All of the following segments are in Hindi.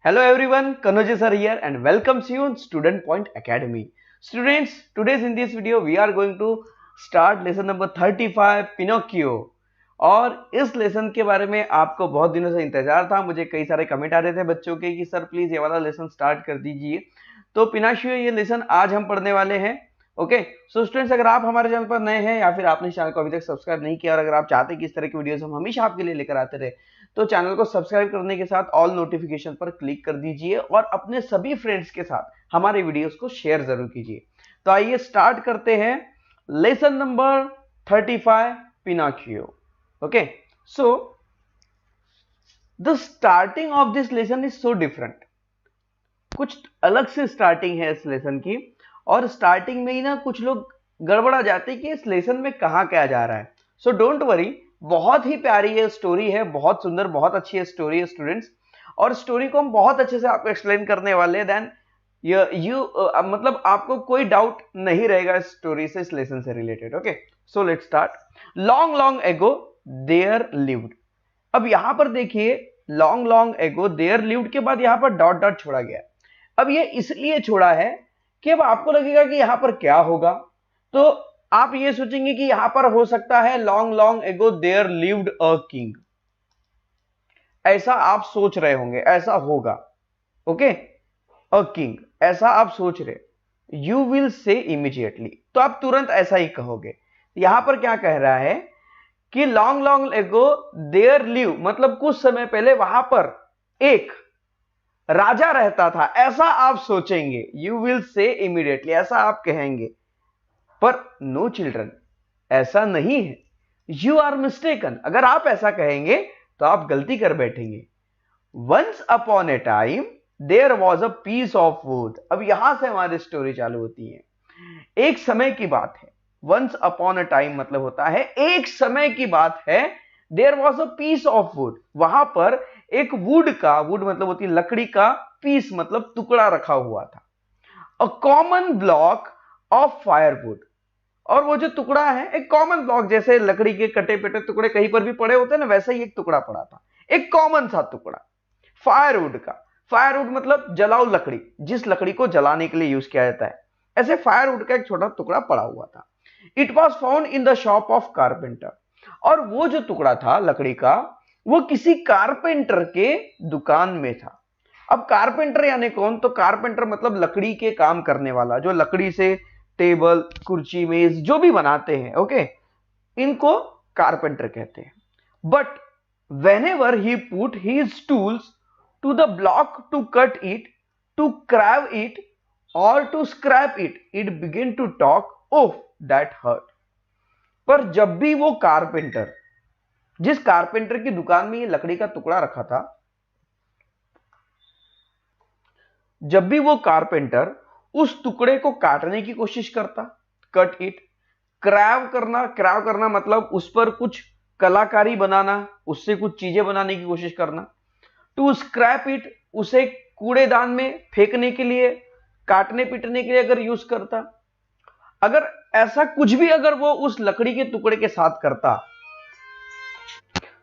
Hello everyone, Kanoji sir here and welcomes you on Student Point Academy. Students, today's in this video we are going to start lesson number 35 Pinocchio. और इस लेसन के बारे में आपको बहुत दिनों से इंतजार था, मुझे कई सारे कमेंट आ रहे थे बच्चों के कि सर प्लीज ये वाला लेसन स्टार्ट कर दीजिए। तो पिनोकियो ये लेसन आज हम पढ़ने वाले हैं। ओके सो स्टूडेंट्स, अगर आप हमारे चैनल पर नए हैं या फिर आपने चैनल को अभी तक सब्सक्राइब नहीं किया और अगर आप चाहते हैं कि इस तरह की वीडियोस हम हमेशा आपके लिए लेकर आते रहे तो चैनल को सब्सक्राइब करने के साथ ऑल नोटिफिकेशन पर क्लिक कर दीजिए और अपने सभी फ्रेंड्स के साथ हमारे वीडियोस को शेयर जरूर कीजिए। तो आइए स्टार्ट करते हैं lesson number 35 Pinocchio. Okay so the starting of this lesson is so different. कुछ अलग से स्टार्टिंग है इस लेसन की और स्टार्टिंग में ही ना कुछ लोग गड़बड़ा जाते हैं कि इस लेसन में कहां क्या जा रहा है। सो डोंट वरी, बहुत ही प्यारी है स्टोरी है, बहुत सुंदर बहुत अच्छी है स्टोरी है स्टूडेंट्स, और स्टोरी को हम बहुत अच्छे से आपको एक्सप्लेन करने वाले हैं। देन मतलब आपको कोई डाउट नहीं रहेगा इस स्टोरी से, इस लेसन से related. Okay so let's start. Long long ago there lived. अब यहां पर देखिए long long ago there lived के बाद यहां पर डॉट डॉट छोड़ा गया। अब ये इसलिए छोड़ा है कि अब आपको लगेगा कि यहां पर क्या होगा, तो आप ये सोचेंगे कि यहां पर हो सकता है long long ago there lived a king, ऐसा आप सोच रहे होंगे, ऐसा होगा। ओके अ किंग ऐसा आप सोच रहे, यू विल से इमीडिएटली, तो आप तुरंत ऐसा ही कहोगे। यहां पर क्या कह रहा है कि long long ago there live, मतलब कुछ समय पहले वहां पर एक राजा रहता था, ऐसा आप सोचेंगे। यू विल से इमीडिएटली, ऐसा आप कहेंगे। पर नो चिल्ड्रन, ऐसा नहीं है। यू आर मिस्टेकन, अगर आप ऐसा कहेंगे तो आप गलती कर बैठेंगे। Once upon a time there was a piece of wood. अब यहां से हमारी स्टोरी चालू होती है। एक समय की बात है, वंस अपॉन अ टाइम मतलब होता है एक समय की बात है। There was a piece of wood, वहां पर एक वुड का, वुड मतलब होती है लकड़ी का, पीस मतलब टुकड़ा रखा हुआ था। A common block of firewood, और वो जो टुकड़ा है एक कॉमन ब्लॉक, जैसे लकड़ी के कटे पिटे टुकड़े कहीं पर भी पड़े होते हैं ना, वैसा ही एक टुकड़ा पड़ा था, एक कॉमन सा टुकड़ा फायरवुड का। फायरवुड मतलब जलाऊ लकड़ी, जिस लकड़ी को जलाने के लिए यूज किया जाता है, ऐसे फायरवुड का एक छोटा टुकड़ा पड़ा हुआ था। It was found in the shop of carpenter, और वो जो टुकड़ा था लकड़ी का वो किसी कारपेंटर के दुकान में था। अब कारपेंटर यानी कौन, तो कारपेंटर मतलब लकड़ी के काम करने वाला, जो लकड़ी से टेबल कुर्सी मेज जो भी बनाते हैं। ओके इनको कारपेंटर कहते हैं। But whenever he put his tools to the block to cut it, to carve it, or to scrap it, it began to talk, oh that hurt। पर जब भी वो कारपेंटर, जिस कारपेंटर की दुकान में ये लकड़ी का टुकड़ा रखा था, जब भी वो कारपेंटर उस टुकड़े को काटने की कोशिश करता, कट इट, क्रैव करना मतलब उस पर कुछ कलाकारी बनाना, उससे कुछ चीजें बनाने की कोशिश करना, टू स्क्रैप इट उसे कूड़ेदान में फेंकने के लिए, काटने पीटने के लिए अगर यूज करता, अगर ऐसा कुछ भी अगर वो उस लकड़ी के टुकड़े के साथ करता,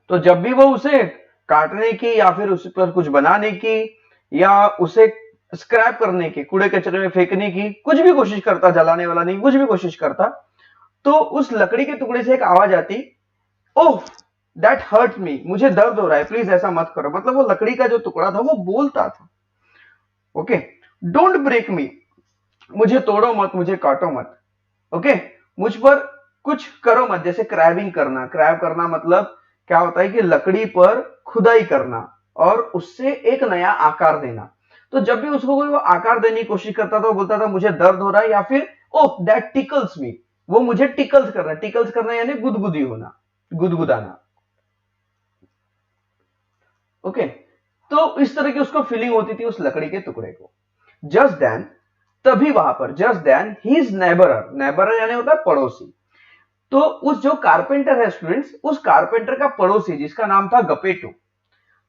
तो जब भी वो उसे काटने की या फिर उस पर कुछ बनाने की या उसे स्क्रैप करने की, कूड़े कचरे में फेंकने की कुछ भी कोशिश करता, जलाने वाला नहीं, कुछ भी कोशिश करता, तो उस लकड़ी के टुकड़े से एक आवाज आती, ओह दैट हर्ट मी, मुझे दर्द हो रहा है, प्लीज ऐसा मत करो। मतलब वो लकड़ी का जो टुकड़ा था वो बोलता था, ओके डोंट ब्रेक मी, मुझे तोड़ो मत, मुझे काटो मत, ओके मुझ पर कुछ करो मत। जैसे क्रैबिंग करना, क्रैब करना मतलब क्या होता है कि लकड़ी पर खुदाई करना और उससे एक नया आकार देना। तो जब भी उसको कोई वो आकार देने की कोशिश करता था वो बोलता था मुझे दर्द हो रहा है, या फिर ओह दैट टिकल्स मी, वो मुझे टिकल्स करना, टिकल्स करना यानी गुदगुदी होना, गुदगुदाना। ओके तो इस तरह की उसको फीलिंग होती थी उस लकड़ी के टुकड़े को। जस्ट देन, तभी वहां पर, just then his neighbour, neighbour यानी होता है पड़ोसी, तो उस जो कारपेंटर है स्टूडेंट्स, उस कारपेंटर का पड़ोसी जिसका नाम था गपेटो,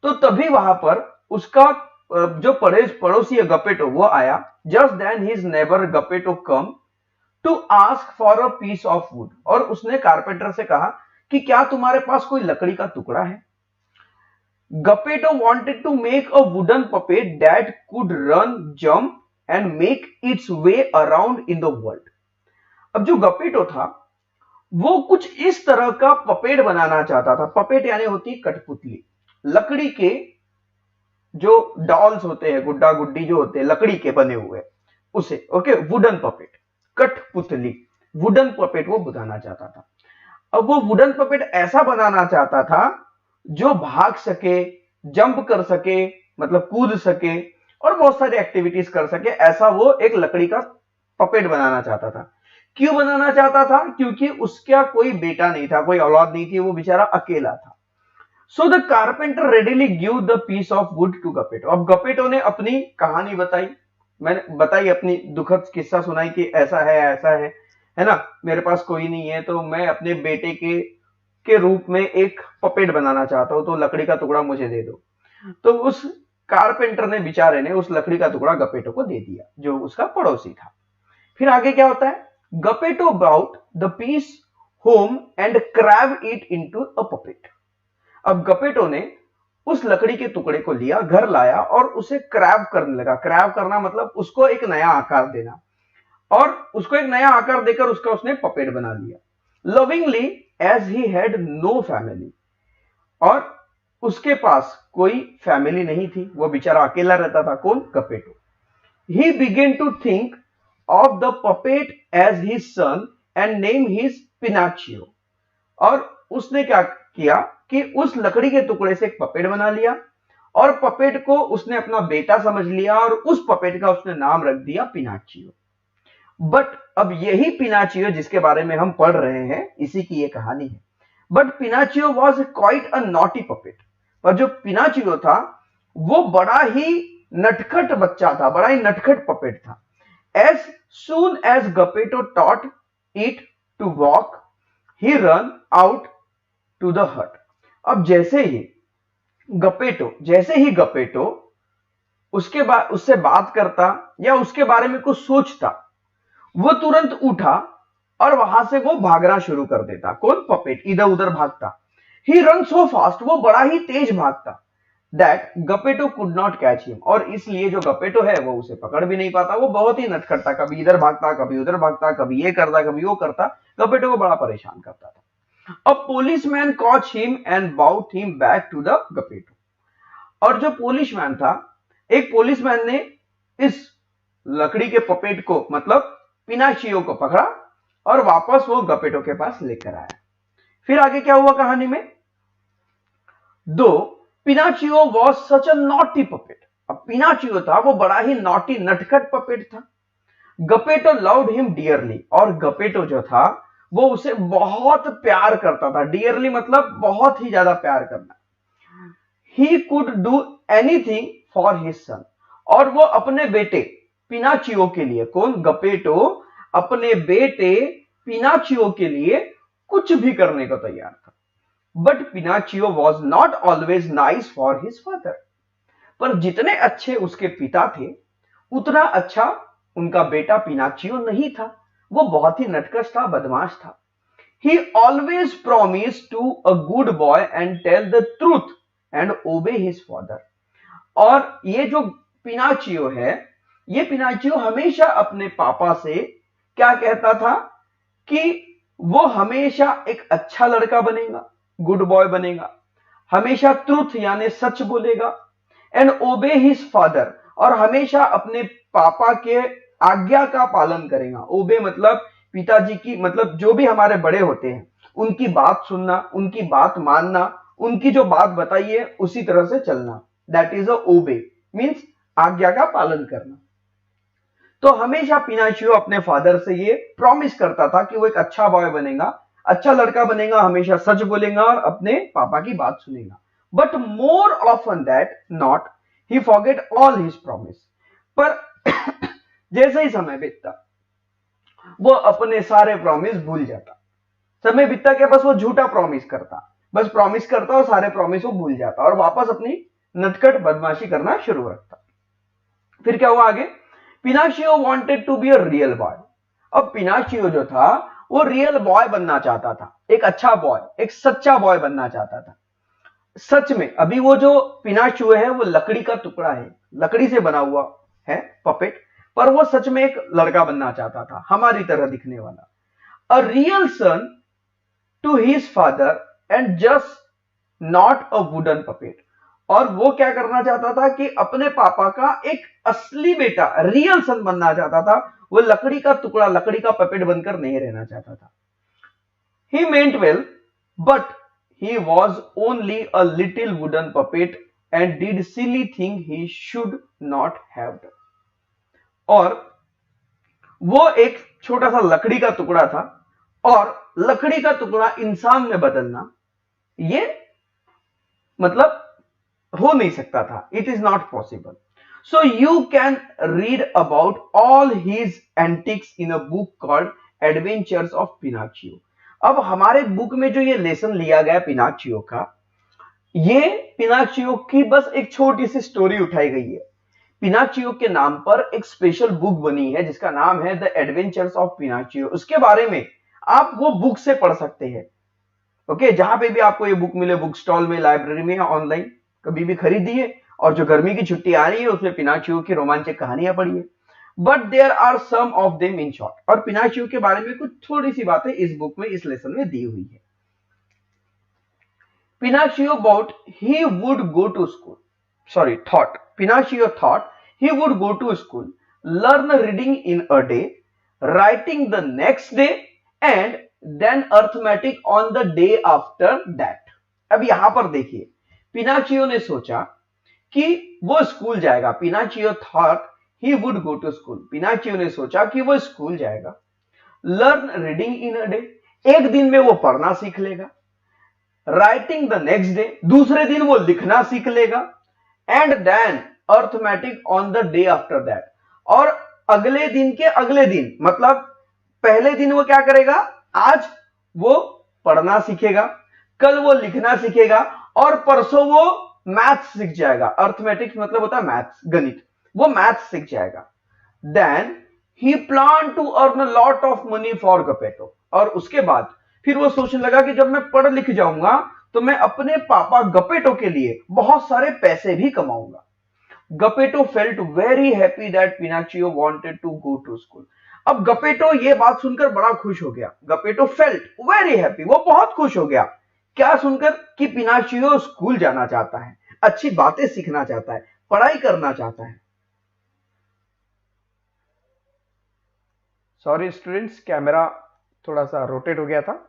तो तभी वहां पर उसका जो पड़ोसी है गपेटो वो आया। Just then his neighbour Geppetto come to ask for a piece of wood, और उसने कारपेंटर से कहा कि क्या तुम्हारे पास कोई लकड़ी का टुकड़ा है। Geppetto wanted to make a wooden puppet that could run, jump and make its way around in the world. अब जो गपेटो था वो कुछ इस तरह का पपेट बनाना चाहता था। पपेट यानी होती कठपुतली, लकड़ी के जो डॉल्स होते हैं, गुड्डा गुड्डी जो होते हैं लकड़ी के बने हुए, उसे ओके वुडन पपेट, कठपुतली वुडन पपेट वो बनाना चाहता था। अब वो वुडन पपेट ऐसा बनाना चाहता था जो भाग सके, जंप कर सके, मतलब कूद सके और बहुत सारी एक्टिविटीज कर सके, ऐसा वो एक लकड़ी का पपेट बनाना चाहता था। क्यों बनाना चाहता था? क्योंकि उसका कोई बेटा नहीं था, कोई औलाद नहीं थी, वो बेचारा अकेला था। So the carpenter readily give the piece of wood to Geppetto. अब गपेटो ने अपनी कहानी बताई, मैंने बताई अपनी दुखद किस्सा सुनाई कि ऐसा है ना, मेरे पास कोई नहीं है तो मैं अपने बेटे के रूप में एक पपेट बनाना चाहता हूं, तो लकड़ी का टुकड़ा मुझे दे दो। तो उस कारपेंटर ने बेचारे ने उस लकड़ी का टुकड़ा गपेटो को दे दिया जो उसका पड़ोसी था। फिर आगे क्या होता है? Geppetto brought the piece home and carve it into a puppet. अब गपेटो ने उस लकड़ी के टुकड़े को लिया, घर लाया और उसे क्रैव करने लगा। क्रैव करना मतलब उसको एक नया आकार देना, और उसको एक नया आकार देकर उसका उसने पपेट बना लिया। Lovingly as he had no family, और उसके पास कोई फैमिली नहीं थी, वो बेचारा अकेला रहता था। कौन? Geppetto. He began to think of the puppet as his son and name his Pinocchio. और उसने क्या किया कि उस लकड़ी के टुकड़े से एक पपेट बना लिया और पपेट को उसने अपना बेटा समझ लिया और उस पपेट का उसने नाम रख दिया पिनाचियो। बट अब यही पिनाचियो जिसके बारे में हम पढ़ रहे हैं, इसी की ये कहानी है। But Pinocchio was quite a naughty puppet. पर जो पिनाचियो था वो बड़ा ही नटखट बच्चा था, बड़ा ही नटखट पपेट था। As soon as Geppetto taught it to walk he run out to the hut. अब जैसे ही गपेटो उससे बात करता या उसके बारे में कुछ सोचता, वो तुरंत उठा और वहां से वो भागना शुरू कर देता। कौन? पपेट। इधर उधर भागता। ही रन सो फास्ट, वो बड़ा ही तेज भागता। That Geppetto could not catch him, और इसलिए जो गपेटो है वो उसे पकड़ भी नहीं पाता। वो बहुत ही नटखट था, कभी इधर भागता, कभी उधर भागता, कभी ये करता, कभी वो करता। गपेटो को बड़ा परेशान करता था। A policeman caught him and brought him back to the गपेटो। और जो पुलिसमैन था, एक पुलिसमैन ने इस लकड़ी के पपेट को मतलब पिनाचियो को पकड़ा और वापस वो गपेटो के पास लेकर आया। फिर आगे क्या हुआ कहानी में? Though Pinocchio was such a naughty puppet. अब पिनाचियो था वो बड़ा ही नॉटी नटखट पपेट था। गपेटो लव्ड हिम डियरली, और गपेटो जो था वो उसे बहुत प्यार करता था। डियरली मतलब बहुत ही ज्यादा प्यार करना। He could do anything for his son, और वो अपने बेटे पिनाचियो के लिए, कौन? गपेटो अपने बेटे पिनाचियो के लिए कुछ भी करने को तैयार था। But Pinocchio was not always nice for his father. पर जितने अच्छे उसके पिता थे उतना अच्छा उनका बेटा पिनाचियो नहीं था। वो बहुत ही नटखट था, बदमाश था। He always promised to a good boy and tell the truth and obey his father। और ये जो पिनाचियो है, ये पिनाचियो हमेशा अपने पापा से क्या कहता था कि वो हमेशा एक अच्छा लड़का बनेगा, गुड बॉय बनेगा, हमेशा ट्रूथ यानी सच बोलेगा, एंड ओबे हिज फादर, और हमेशा अपने पापा के आज्ञा का पालन करेगा। ओबे मतलब पिताजी की, मतलब जो भी हमारे बड़े होते हैं उनकी बात सुनना, उनकी बात मानना, उनकी जो बात बताइए उसी तरह से चलना। दैट इज अ ओबे, मींस आज्ञा का पालन करना। तो हमेशा पिनाचियो अपने फादर से ये प्रॉमिस करता था कि वो एक अच्छा बॉय बनेगा, अच्छा लड़का बनेगा, हमेशा सच बोलेगा और अपने पापा की बात सुनेगा। But more often that not he forget all his promise. पर जैसे ही समय बीतता वो अपने सारे प्रॉमिस भूल जाता। समय बीतता के बस वो झूठा प्रॉमिस करता, बस प्रॉमिस करता और सारे प्रॉमिस वो भूल जाता और वापस अपनी नटखट बदमाशी करना शुरू रखता। फिर क्या हुआ आगे? Pinocchio wanted to be a real boy. अब पिनाचियो जो था वो रियल बॉय बनना चाहता था, एक अच्छा बॉय, एक सच्चा बॉय बनना चाहता था। सच में अभी वो जो पिनाचियो है वो लकड़ी का टुकड़ा है, लकड़ी से बना हुआ है पपेट, पर वो सच में एक लड़का बनना चाहता था, हमारी तरह दिखने वाला, a real son to his father and just not a wooden puppet. और वो क्या करना चाहता था कि अपने पापा का एक असली बेटा, रियल सन बनना चाहता था, वो लकड़ी का टुकड़ा, लकड़ी का पपेट बनकर नहीं रहना चाहता था। He meant well, but he was only a little wooden puppet and did silly thing he should not have done। और वो एक छोटा सा लकड़ी का टुकड़ा था, और लकड़ी का टुकड़ा इंसान में बदलना ये मतलब हो नहीं सकता था, it is not possible. So you can read about all his antics in a book called Adventures of Pinocchio. अब हमारे बुक में जो ये लेसन लिया गया पिनाचियो का, ये पिनाचियो की बस एक छोटी सी स्टोरी उठाई गई है। पिनाचियो के नाम पर एक स्पेशल बुक बनी है जिसका नाम है द एडवेंचर्स ऑफ पिनाचियो। उसके बारे में आप वो बुक से पढ़ सकते हैं। ओके, जहां पे भी आपको ये बुक मिले, बुक स्टॉल में, लाइब्रेरी में या ऑनलाइन कभी भी खरीदिए, और जो गर्मी की छुट्टी आ रही है उसमें पिनाचियो की रोमांचक कहानियां पढ़िए। But there are some of them in short. और पिनाचियो के बारे में कुछ थोड़ी सी बातें इस बुक में, इस लेसन में दी हुई है। Pinocchio bought he would go to school, sorry thought, Pinocchio thought he would go to school, learn reading in a day, writing the next day, and then arithmetic on the day after that। अब यहां पर देखिए, पिनाचियो ने सोचा कि वो स्कूल जाएगा। Pinocchio thought he would go to school. Pinocchio ने सोचा कि वो स्कूल जाएगा। Learn reading in a day, एक दिन में वो पढ़ना सीख लेगा। राइटिंग द नेक्स्ट डे, दूसरे दिन वो लिखना सीख लेगा। And then arithmetic on the day after that, और अगले दिन के अगले दिन, मतलब पहले दिन वो क्या करेगा, आज वो पढ़ना सीखेगा, कल वो लिखना सीखेगा, और परसों वो मैथ्स सीख जाएगा। अर्थमेटिक्स मतलब होता है मैथ्स, गणित, वो मैथ्स सीख जाएगा। Then he plan to earn a lot of money for Geppetto. और उसके बाद फिर वो सोचने लगा कि जब मैं पढ़ लिख जाऊंगा तो मैं अपने पापा गपेटो के लिए बहुत सारे पैसे भी कमाऊंगा। Geppetto felt very happy that Pinocchio wanted to go to school. अब गपेटो ये बात सुनकर बड़ा खुश हो गया। गपेटो फेल्ट वेरी हैप्पी, वो बहुत खुश हो गया। क्या सुनकर? कि पिनाचियो स्कूल जाना चाहता है, अच्छी बातें सीखना चाहता है, पढ़ाई करना चाहता है। सॉरी स्टूडेंट्स, कैमरा थोड़ा सा रोटेट हो गया था।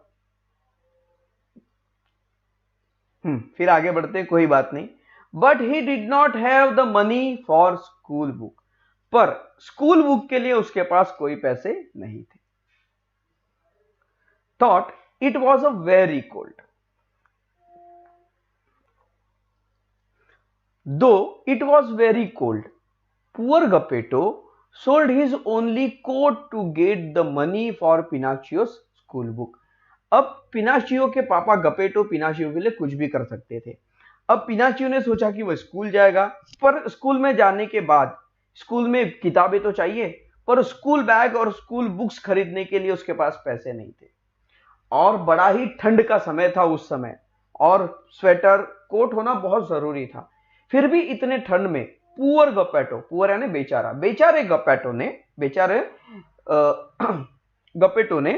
फिर आगे बढ़ते, कोई बात नहीं। But he did not have the money for school book, पर स्कूल बुक के लिए उसके पास कोई पैसे नहीं थे। Thought it was a very cold, though it was very cold, poor Geppetto sold his only coat to get the money for Pinocchio's school book. अब पिनाचियो के पापा गपेटो पिनाचियो के लिए कुछ भी कर सकते थे। अब पिनाचियो ने सोचा कि वह स्कूल जाएगा, पर स्कूल में जाने के बाद स्कूल में किताबें तो चाहिए, पर स्कूल बैग और स्कूल बुक्स खरीदने के लिए उसके पास पैसे नहीं थे। और बड़ा ही ठंड का समय था उस समय, और स्वेटर कोट होना बहुत जरूरी था। फिर भी इतने ठंड में पुअर गपेटो, पुअर यानी बेचारा, बेचारे गपेटो ने, बेचारे गपेटो ने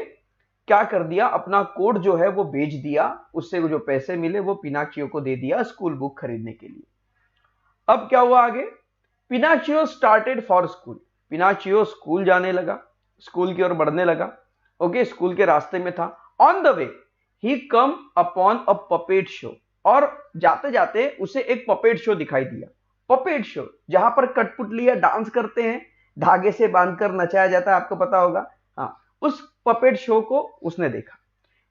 क्या कर दिया, अपना कोट जो है वो बेच दिया, उससे जो पैसे मिले वो पिनाचियो को दे दिया स्कूल बुक खरीदने के लिए। अब क्या हुआ आगे? पिनाचियो स्टार्टेड फॉर स्कूल। पिनाचियो स्कूल जाने लगा, स्कूल की ओर बढ़ने लगा। ओके, स्कूल के रास्ते में था। On the way he come upon a puppet show, और जाते जाते उसे एक पपेट शो दिखाई दिया। पपेट शो जहां पर कठपुतलियां डांस करते हैं, धागे से बांधकर नचाया जाता है, आपको पता होगा। हाँ, उस पपेट शो को उसने देखा।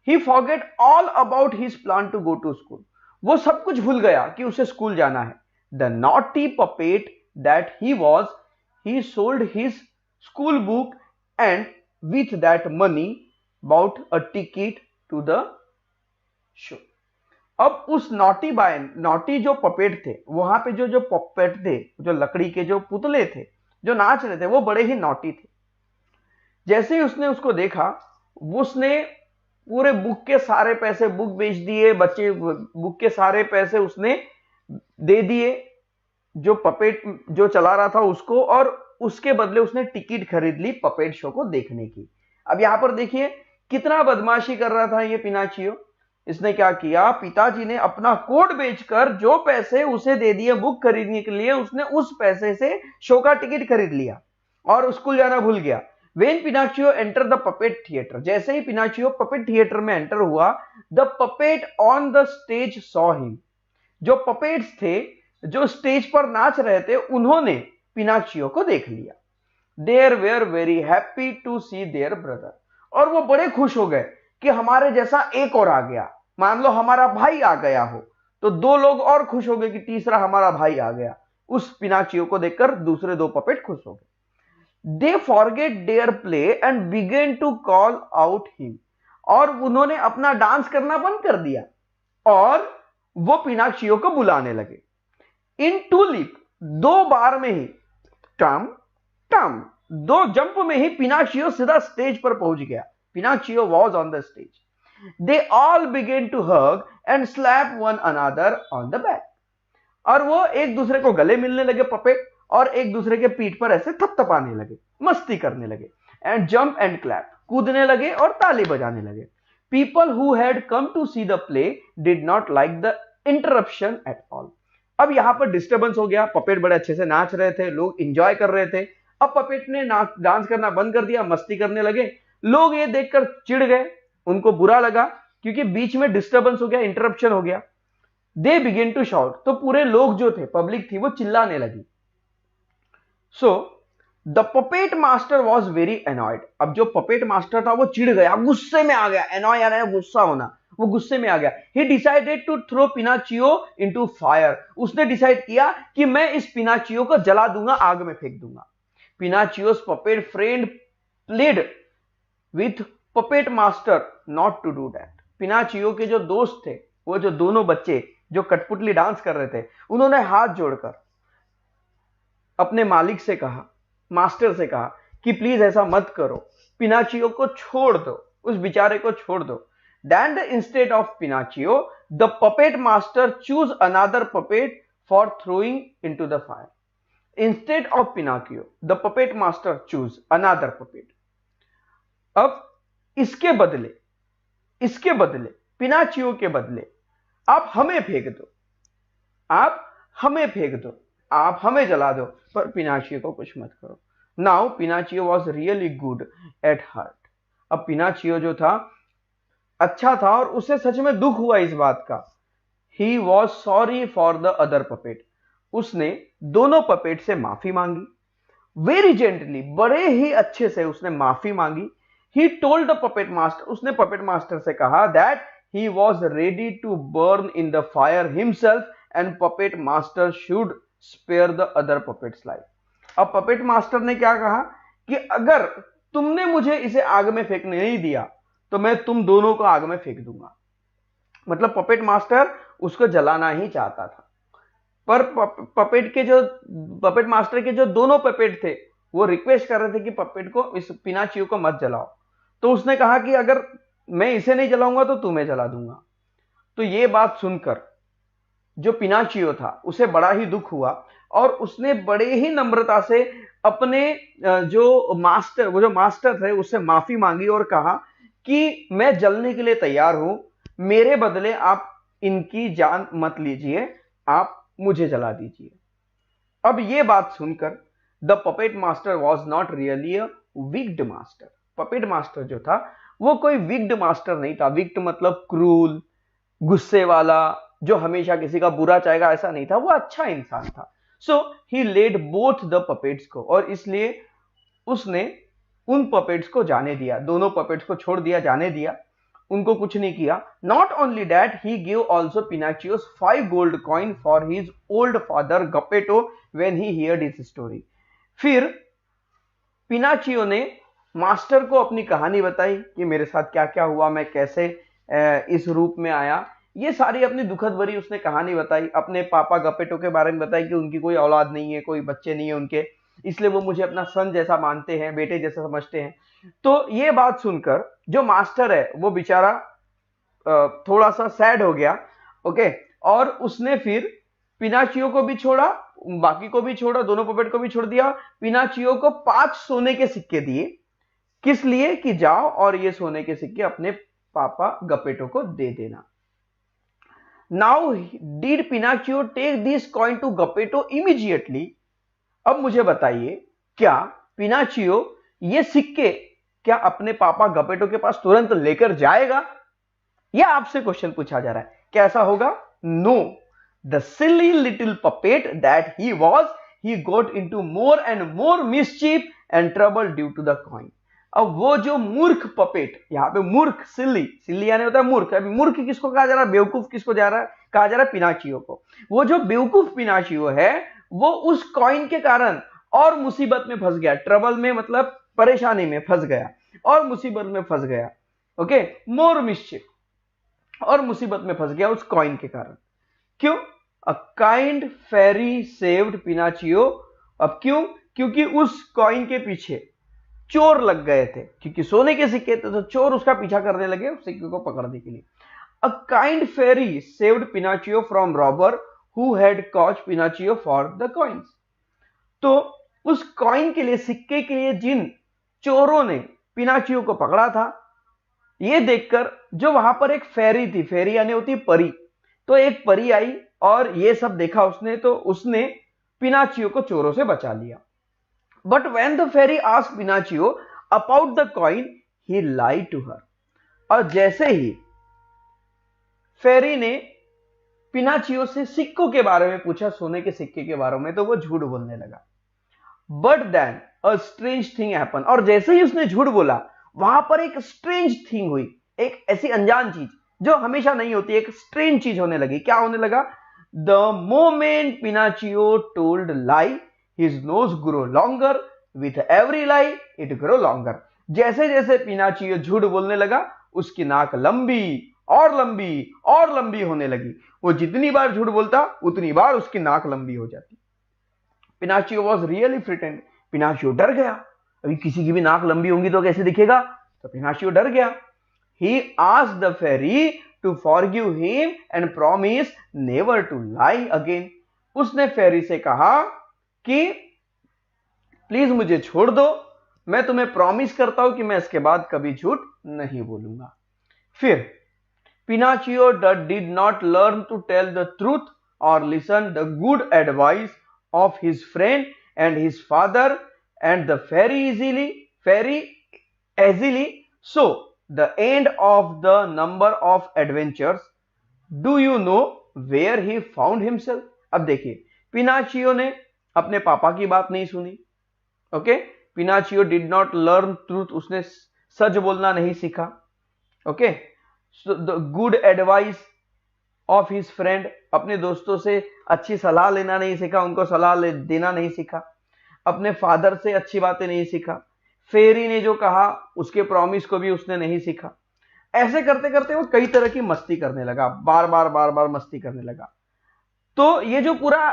He forget all about his plan to go to school. वो सब कुछ भूल गया कि उसे स्कूल जाना है। The naughty puppet that he was, he sold his school book and with that money bought a ticket to the show। अब उस नॉटी बाय, नॉटी जो पपेट थे, वहां पे जो पपेट थे, जो लकड़ी के जो पुतले थे जो नाच रहे थे, वो बड़े ही नॉटी थे। जैसे ही उसने उसको देखा, उसने पूरे बुक के सारे पैसे, बुक बेच दिए, बच्चे बुक के सारे पैसे उसने दे दिए जो पपेट जो चला रहा था उसको, और उसके बदले उसने टिकट खरीद ली पपेट शो को देखने की। अब यहां पर देखिए कितना बदमाशी कर रहा था ये पिनाचियो। इसने क्या किया, पिताजी ने अपना कोट बेचकर जो पैसे उसे दे दिए बुक खरीदने के लिए, उसने उस पैसे से शो का टिकट खरीद लिया और स्कूल जाना भूल गया। When Pinocchio entered the puppet theater, जैसे ही पिनाचियो पपेट थिएटर में एंटर हुआ, the puppet on the stage saw him, जो पपेट्स थे जो स्टेज पर नाच रहे थे उन्होंने पिनाचियो को देख लिया। They were very happy to see their brother, और वो बड़े खुश हो गए कि हमारे जैसा एक और आ गया। मान लो हमारा भाई आ गया हो तो दो लोग और खुश हो गए कि तीसरा हमारा भाई आ गया। उस पिनाचियो को देखकर दूसरे दो पपेट खुश हो गए। They forget their play and began to call out him, और उन्होंने अपना डांस करना बंद कर दिया और वो पिनाचियो को बुलाने लगे। इन टू लीप, दो बार में ही, टम टम, दो जंप में ही पिनाचियो सीधा स्टेज पर पहुंच गया। Pinocchio was on the stage. They all began to hug and slap one another on the back, और वो एक दूसरे को गले मिलने लगे पपेट, और एक दूसरे के पीठ पर ऐसे थपथपाने लगे, मस्ती करने लगे। एंड जंप एंड क्लैप, कूदने लगे और ताली बजाने लगे। People who had come to see the play did not like the interruption at all. अब यहां पर डिस्टर्बेंस हो गया, पपेट बड़े अच्छे से नाच रहे थे, लोग इंजॉय कर रहे थे। अब पपेट ने डांस करना बंद कर दिया, मस्ती करने लगे। लोग ये देखकर चिढ़ गए, उनको बुरा लगा क्योंकि बीच में डिस्टर्बेंस हो गया, इंटरप्शन हो गया। दे बिगिन टू शाउट, तो पूरे लोग जो थे, पब्लिक थी, वो चिल्लाने लगी। So the puppet master was very annoyed. अब जो पपेट मास्टर था वो चिढ़ गया, गुस्से में आ गया। एनॉय यानी गुस्सा होना, वो गुस्से में आ गया। He decided to throw Pinocchio into fire. उसने डिसाइड किया कि मैं इस पिनाचियो को जला दूंगा, आग में फेंक दूंगा। Pinocchio's puppet friend pled with puppet master not to do that. Pinocchio के जो दोस्त थे, वो जो दोनों बच्चे जो कठपुतली डांस कर रहे थे, उन्होंने हाथ जोड़कर अपने मालिक से कहा, मास्टर से कहा कि प्लीज ऐसा मत करो, पिनाचियो को छोड़ दो, उस बेचारे को छोड़ दो। Then instead of Pinocchio, the puppet master choose another puppet for throwing into the fire. Instead of Pinocchio, the puppet master choose another puppet. अब इसके बदले पिनाचियो के बदले आप हमें फेंक दो, आप हमें फेंक दो, आप हमें जला दो, पर पिनाचियो को कुछ मत करो। Now Pinocchio was really good at heart. अब पिनाचियो जो था अच्छा था और उसे सच में दुख हुआ इस बात का। He was sorry for the other puppet. उसने दोनों पपेट से माफी मांगी। वेरी जेंटली, बड़े ही अच्छे से उसने माफी मांगी। He told the puppet master, उसने पपेट मास्टर से कहा that he was ready to burn in the fire himself and puppet master should spare the other puppet's life. अब पपेट मास्टर ने क्या कहा कि अगर तुमने मुझे इसे आग में फेंकने नहीं दिया तो मैं तुम दोनों को आग में फेंक दूंगा। मतलब पपेट मास्टर उसको जलाना ही चाहता था, पर पपेट मास्टर के जो दोनों पपेट थे वो रिक्वेस्ट कर रहे थे कि पपेट को, इस पिनाचियो को मत जलाओ। तो उसने कहा कि अगर मैं इसे नहीं जलाऊंगा तो तुम्हें जला दूंगा। तो ये बात सुनकर जो पिनाचियो था उसे बड़ा ही दुख हुआ और उसने बड़े ही नम्रता से अपने जो मास्टर थे उससे माफी मांगी और कहा कि मैं जलने के लिए तैयार हूं, मेरे बदले आप इनकी जान मत लीजिए, आप मुझे जला दीजिए। अब यह बात सुनकर the puppet master was not really a wicked master. Puppet master जो था वो कोई विक्ड मास्टर नहीं था। विक्ड मतलब क्रूल, गुस्से वाला, जो हमेशा किसी का बुरा चाहेगा, ऐसा नहीं था। वो अच्छा इंसान था। सो ही लेड बोथ द पपेट्स को, और इसलिए उसने उन पपेट्स को जाने दिया, दोनों पपेट्स को छोड़ दिया, जाने दिया, उनको कुछ नहीं किया। Not only that, he give also Pinocchio's 5 gold coin for his old father Geppetto when he heard his story. फिर पिनाचियो ने मास्टर को अपनी कहानी बताई कि मेरे साथ क्या क्या हुआ, मैं कैसे इस रूप में आया। ये सारी अपनी दुखद भरी उसने कहानी बताई। अपने पापा गपेटो के बारे में बताई कि उनकी कोई औलाद नहीं है, कोई बच्चे नहीं है उनके, इसलिए वो मुझे अपना सन जैसा मानते हैं, बेटे जैसा समझते हैं। तो ये बात सुनकर जो मास्टर है वो बेचारा थोड़ा सा सैड हो गया, ओके, और उसने फिर पिनाचियो को भी छोड़ा, बाकी को भी छोड़ा, दोनों पपेट को भी छोड़ दिया। पिनाचियो को 5 सोने के सिक्के दिए, किस लिए कि जाओ और ये सोने के सिक्के अपने पापा गपेटो को दे देना। Now did Pinocchio take this coin to Geppetto immediately? अब मुझे बताइए, क्या पिनाचियो ये सिक्के क्या अपने पापा गपेटो के पास तुरंत लेकर जाएगा? यह आपसे क्वेश्चन पूछा जा रहा है, कैसा होगा? No, the silly little puppet that he was, he got into more and more mischief and trouble due to the coin. अब वो जो मूर्ख पपेट, यहां पे मूर्ख, सिली, सिली यानी होता है मूर्ख। अभी मूर्ख किसको कहा जा रहा है? बेवकूफ किसको जा रहा है? कहा जा रहा है पिनाचियो को। वो जो बेवकूफ पिनाचियो है वो उस कॉइन के कारण और मुसीबत में फंस गया, ट्रबल में मतलब परेशानी में फंस गया और मुसीबत में फंस गया, ओके, मोर मिसचिफ, और मुसीबत में फंस गया उस कॉइन के कारण। क्यों? A kind fairy saved Pinocchio. अब क्यों? क्योंकि उस कॉइन के पीछे चोर लग गए थे, क्योंकि सोने के सिक्के थे तो चोर उसका पीछा करने लगे उस सिक्के को पकड़ने के लिए। A kind fairy saved Pinocchio from robber who had caught Pinocchio for the coins. तो उस कॉइन के लिए, सिक्के के लिए जिन चोरों ने पिनाचियो को पकड़ा था, ये देखकर जो वहां पर एक फेरी थी, फेरी यानी होती परी, तो एक परी आई और ये सब देखा उसने, तो उसने पिनाचियो को चोरों से बचा लिया। But when the fairy asked Pinocchio about the coin, he lied to her. और जैसे ही फेरी ने पिनाचियो से सिक्कों के बारे में पूछा, सोने के सिक्के के बारे में, तो वो झूठ बोलने लगा। But then a strange thing happen. और जैसे ही उसने झूठ बोला, वहां पर एक स्ट्रेंज थिंग हुई, एक ऐसी अनजान चीज जो हमेशा नहीं होती, एक स्ट्रेंज चीज होने लगी। क्या होने लगा? The moment Pinocchio told lie, his nose grow longer, with every lie it grow longer. जैसे जैसे पिनाचियो झूठ बोलने लगा, उसकी नाक लंबी और लंबी और लंबी होने लगी। वो जितनी बार झूठ बोलता उतनी बार उसकी नाक लंबी हो जाती। पिनाचियो वॉज रियली फ्रिटेंड। पिनाचियो डर गया, अभी किसी की भी नाक लंबी होंगी तो कैसे दिखेगा? तो पिनाचियो डर गया। He asked the fairy to forgive him and promise never to lie again. उसने फेरी से कहा कि प्लीज मुझे छोड़ दो, मैं तुम्हें प्रॉमिस करता हूं कि मैं इसके बाद कभी झूठ नहीं बोलूंगा। फिर पिनाचियो did not learn to tell the truth or listen the good advice of his friend and his father and the fairy easily. So the end of the number of adventures, do you know where he found himself? अब देखिए, पिनाचियो ने अपने पापा की बात नहीं सुनी, okay, Pinocchio did not learn truth, उसने सच बोलना नहीं सीखा, okay, the good advice of his friend, अपने दोस्तों से अच्छी सलाह लेना नहीं सीखा, उनको सलाह देना नहीं सीखा, अपने फादर से अच्छी बातें नहीं सीखा, फेरी ने जो कहा उसके प्रॉमिस को भी उसने नहीं सीखा। ऐसे करते करते वो कई तरह की मस्ती करने लगा, बार बार मस्ती करने लगा। तो ये जो पूरा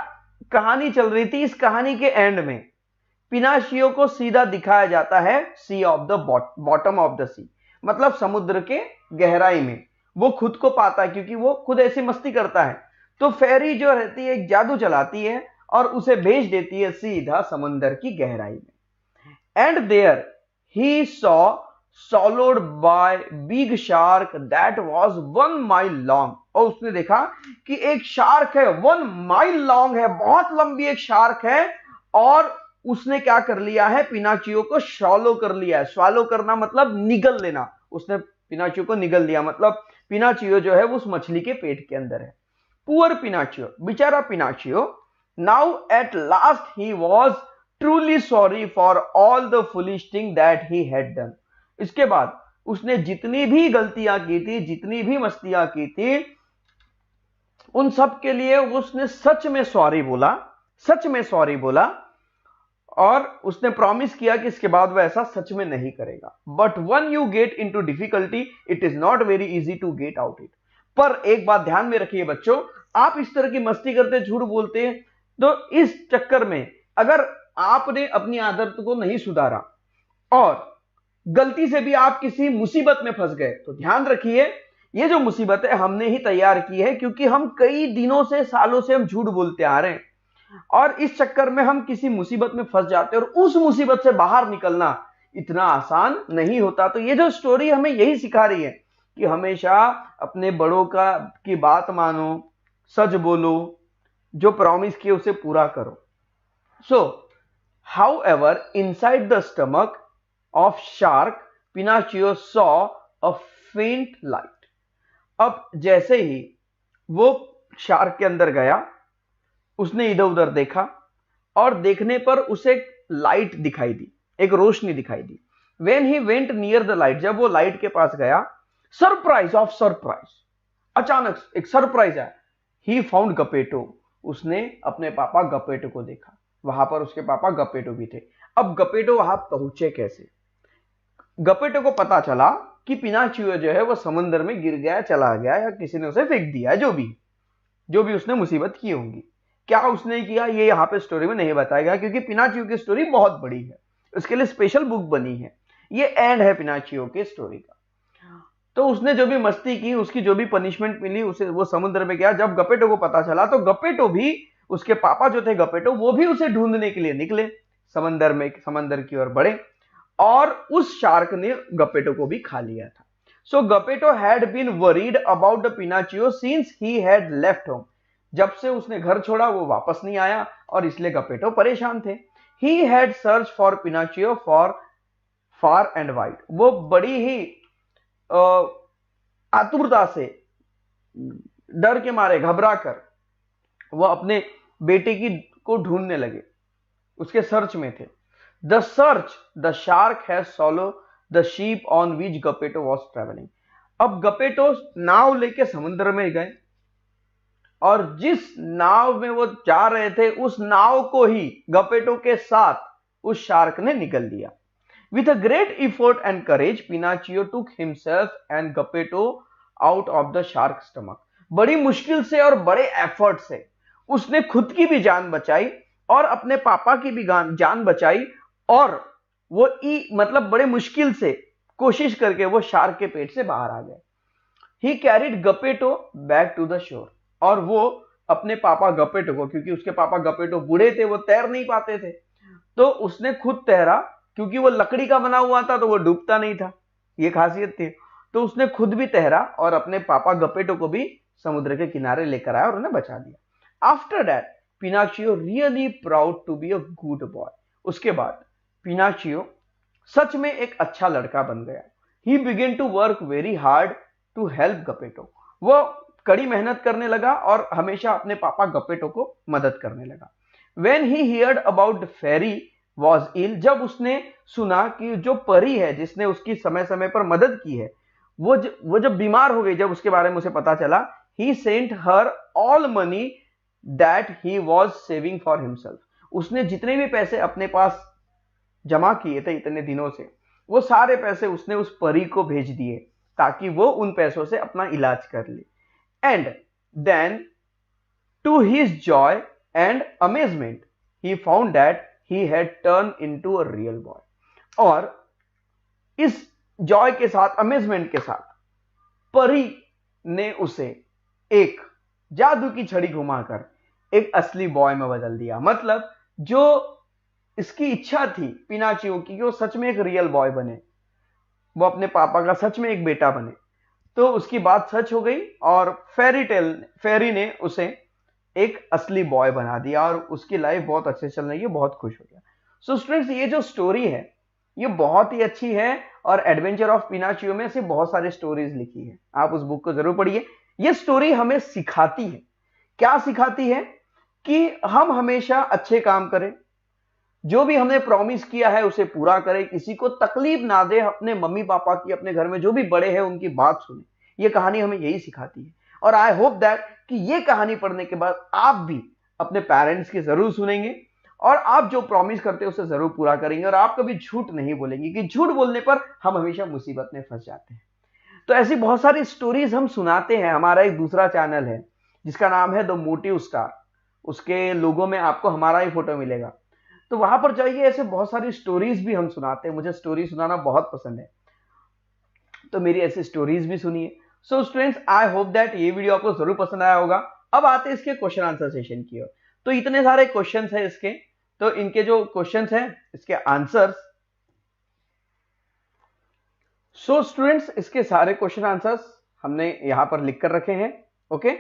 कहानी चल रही थी, इस कहानी के एंड में पिनाचियो को सीधा दिखाया जाता है sea of the bottom of the sea, मतलब समुद्र के गहराई में वो खुद को पाता है, क्योंकि वो खुद ऐसी मस्ती करता है। तो फेरी जो रहती है एक जादू चलाती है और उसे भेज देती है सीधा समुद्र की गहराई में। And there he saw swallowed by big shark that was 1 mile long। और उसने देखा कि एक शार्क है 1 माइल लॉन्ग है, बहुत लंबी एक शार्क है, और उसने क्या कर लिया है? पिनाचियो को स्वॉलो कर लिया है। स्वॉलो करना मतलब निगल लेना, उसने पिनाचियो को निगल लिया, मतलब पिनाचियो जो है उस मछली के पेट के अंदर है। पुअर पिनाचियो, बेचारा Pinocchio. Now at last he was truly sorry for all the foolish thing that he had done. इसके बाद उसने जितनी भी गलतियां की थी, जितनी भी मस्तियां की थी, उन सब के लिए उसने सच में सॉरी बोला, और उसने प्रॉमिस किया कि इसके बाद वह ऐसा सच में नहीं करेगा। But once you get into difficulty it is not very easy to get out it. पर एक बात ध्यान में रखिए बच्चों, आप इस तरह की मस्ती करते, झूठ बोलते हैं, तो इस चक्कर में अगर आपने अपनी आदत को नहीं सुधारा और गलती से भी आप किसी मुसीबत में फंस गए तो ध्यान रखिए, ये जो मुसीबत है हमने ही तैयार की है, क्योंकि हम कई दिनों से, सालों से हम झूठ बोलते आ रहे हैं और इस चक्कर में हम किसी मुसीबत में फंस जाते हैं और उस मुसीबत से बाहर निकलना इतना आसान नहीं होता। तो ये जो स्टोरी हमें यही सिखा रही है कि हमेशा अपने बड़ों की बात मानो, सच बोलो, जो प्रॉमिस किए उसे पूरा करो। सो however, inside the stomach of shark, Pinocchio saw a faint light. अब जैसे ही वो शार्क के अंदर गया, उसने इधर उधर देखा और देखने पर उसे एक लाइट दिखाई दी, एक रोशनी दिखाई दी। When he went near the light, जब वो लाइट के पास गया, सरप्राइज ऑफ सरप्राइज, अचानक एक सरप्राइज आया। He found Geppetto, उसने अपने पापा गपेटो को देखा। वहां पर उसके पापा गपेटो भी थे। अब गपेटो वहां पहुंचे कैसे? गपेटो को पता चला कि पिनाचियो जो है वो समुद्र में गिर गया, चला गया, या किसी ने उसे फेंक दिया, जो भी उसने मुसीबत की होंगी। क्या उसने किया ये यहाँ पे स्टोरी में नहीं बताया गया, क्योंकि पिनाचियो की स्टोरी बहुत बड़ी है, उसके लिए स्पेशल बुक बनी है। ये एंड है पिनाचियो की स्टोरी का। तो उसने जो भी मस्ती की, उसकी जो भी पनिशमेंट मिली, उसे वो समुद्र में गया। जब गपेटो को पता चला तो गपेटो भी, उसके पापा जो थे गपेटो, वो भी उसे ढूंढने के लिए निकले समंदर की ओर बढ़े और उस शार्क ने गपेटो को भी खा लिया था। So Geppetto had been worried about the Pinocchio since he had left home. जब से उसने घर छोड़ा वो वापस नहीं आया और इसलिए गपेटो परेशान थे। He had search for Pinocchio for far and wide. वो बड़ी ही आतुरता से, डर के मारे, घबरा कर वो अपने बेटे को ढूंढने लगे, उसके सर्च में थे। The search the shark has swallow the ship on which Geppetto was travelling. अब गपेटो नाव लेके समुद्र में गए और जिस नाव में वो जा रहे थे उस नाव को ही गपेटो के साथ उस शार्क ने निगल लिया। With a great effort and courage, Pinocchio took himself and Geppetto out of the shark's stomach. बड़ी मुश्किल से और बड़े एफर्ट से उसने खुद की भी जान बचाई और अपने पापा की भी जान बचाई, और वो मतलब बड़े मुश्किल से कोशिश करके वो शार्क के पेट से बाहर आ गए। He carried Geppetto back to the shore. और वो अपने पापा गपेटो को, क्योंकि उसके पापा गपेटो बूढ़े थे, वो तैर नहीं पाते थे, तो उसने खुद तैरा, क्योंकि वो लकड़ी का बना हुआ था तो वो डूबता नहीं था, ये खासियत थी। तो उसने खुद भी तैरा और अपने पापा गपेटो को भी समुद्र के किनारे लेकर आया और उन्हें बचा दिया। After that Pinocchio really proud to be a good boy. उसके बाद पिनाचियो सच में एक अच्छा लड़का बन गया। He began to work very hard to help Geppetto. वो कड़ी मेहनत करने लगा और हमेशा अपने पापा गपेटो को मदद करने लगा। When he heard about the fairy was ill, जब उसने सुना कि जो परी है जिसने उसकी समय समय पर मदद की है, वो जब बीमार हो गई, जब उसके बारे में उसे पता चला, he sent her all money that he was saving for himself. उसने जितने भी पैसे अपने पास जमा किए थे इतने दिनों से, वो सारे पैसे उसने उस परी को भेज दिए ताकि वो उन पैसों से अपना इलाज कर ले। And then to his joy and amazement, he found that he had turned into a real boy. और इस जॉय के साथ, अमेजमेंट के साथ, परी ने उसे एक जादू की छड़ी घुमाकर एक असली बॉय में बदल दिया। मतलब जो इसकी इच्छा थी पिनाचियो की कि वो सच में एक रियल बॉय बने, वो अपने पापा का सच में एक बेटा बने, तो उसकी बात सच हो गई और फेरी ने उसे एक असली बॉय बना दिया और उसकी लाइफ बहुत अच्छे चल रही है, बहुत खुश हो गया। सो स्टूडेंट्स, ये जो स्टोरी है ये बहुत ही अच्छी है और एडवेंचर ऑफ पिनाचियो में ऐसी बहुत सारी स्टोरीज लिखी है, आप उस बुक को जरूर पढ़िए। ये स्टोरी हमें सिखाती है, क्या सिखाती है? कि हम हमेशा अच्छे काम करें, जो भी हमने प्रॉमिस किया है उसे पूरा करें, किसी को तकलीफ ना दे, अपने मम्मी पापा की, अपने घर में जो भी बड़े हैं उनकी बात सुने। ये कहानी हमें यही सिखाती है और आई होप दैट कि ये कहानी पढ़ने के बाद आप भी अपने पेरेंट्स की जरूर सुनेंगे और आप जो प्रॉमिस करते हैं उसे जरूर पूरा करेंगे और आप कभी झूठ नहीं बोलेंगे, कि झूठ बोलने पर हम हमेशा मुसीबत में फंस जाते हैं। तो ऐसी बहुत सारी स्टोरीज हम सुनाते हैं। हमारा एक दूसरा चैनल है जिसका नाम है द मोटिव स्टार, उसके लोगो में आपको हमारा ही फोटो मिलेगा। तो वहां पर जाइए, ऐसे बहुत सारी स्टोरीज भी हम सुनाते हैं, मुझे स्टोरी सुनाना बहुत पसंद है, तो मेरी ऐसी स्टोरीज भी सुनिए। So students, I hope that ये वीडियो आपको जरूर पसंद आया होगा। अब आते हैं इसके क्वेश्चन आंसर सेशन की ओर। तो इतने सारे क्वेश्चंस हैं इसके, तो इनके जो क्वेश्चंस हैं इसके आंसर्स, सो स्टूडेंट्स इसके सारे क्वेश्चन आंसर्स हमने यहां पर लिख कर रखे हैं। ओके,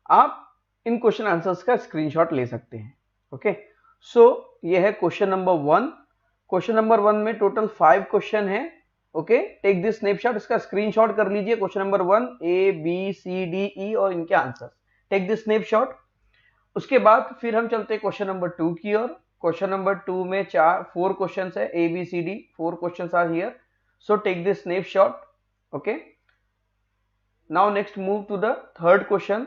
आप इन क्वेश्चन आंसर्स का स्क्रीनशॉट ले सकते हैं। ओके, सो ये है क्वेश्चन नंबर 1। क्वेश्चन नंबर 1 में टोटल 5 क्वेश्चन है। ओके, टेक दिस स्नैपशॉट, इसका स्क्रीनशॉट कर लीजिए। Question number 1 A B C D E और इनके आंसर, टेक दिस स्नैपशॉट। उसके बाद फिर हम चलते हैं क्वेश्चन नंबर 2 की ओर। क्वेश्चन नंबर 2 में 4 क्वेश्चंस है, A B C D, 4 questions are here, so take this snapshot. Okay, now next move to the third question.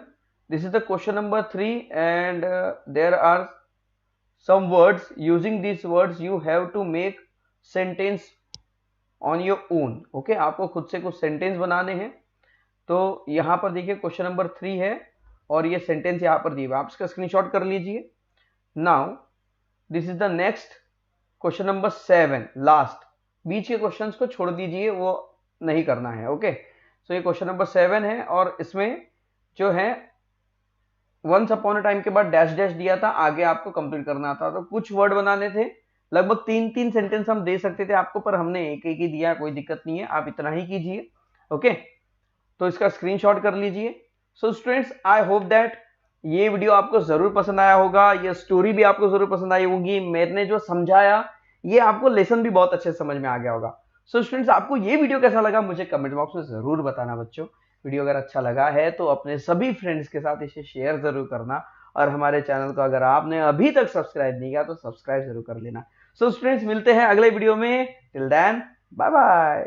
This is the question number 3 and there are some words. Using these words you have to make sentence on your own. Okay, आपको खुद से कुछ सेंटेंस बनाने हैं। तो यहाँ पर देखिए क्वेश्चन नंबर 3 है और ये सेंटेंस यहाँ पर दिए हुए, आप इसका स्क्रीनशॉट कर लीजिए। Now this is the next question number 7, last, बीच के क्वेश्चंस को छोड़ दीजिए, वो नहीं करना है। ओके, सो ये क्वेश्चन नंबर 7 है और इसमें जो है वंस अपॉन अ टाइम के बाद डैश डैश दिया था, आगे आपको कंप्लीट करना था। तो कुछ वर्ड बनाने थे, लगभग 3-3 सेंटेंस हम दे सकते थे आपको, पर हमने एक एक ही दिया, कोई दिक्कत नहीं है, आप इतना ही कीजिए। ओके, तो इसका स्क्रीनशॉट कर लीजिए। So students, I hope that ये वीडियो आपको जरूर पसंद आया होगा, ये स्टोरी भी आपको जरूर पसंद आई होगी, मैंने जो समझाया ये आपको लेसन भी बहुत अच्छे से समझ में आ गया होगा। सो स्टूडेंट्स, आपको ये वीडियो कैसा लगा मुझे कमेंट बॉक्स में जरूर बताना बच्चों। वीडियो अगर अच्छा लगा है तो अपने सभी फ्रेंड्स के साथ इसे शेयर जरूर करना, और हमारे चैनल को अगर आपने अभी तक सब्सक्राइब नहीं किया तो सब्सक्राइब जरूर कर लेना। सो स्टूडेंट्स, मिलते हैं अगले वीडियो में, टिल देन बाय बाय।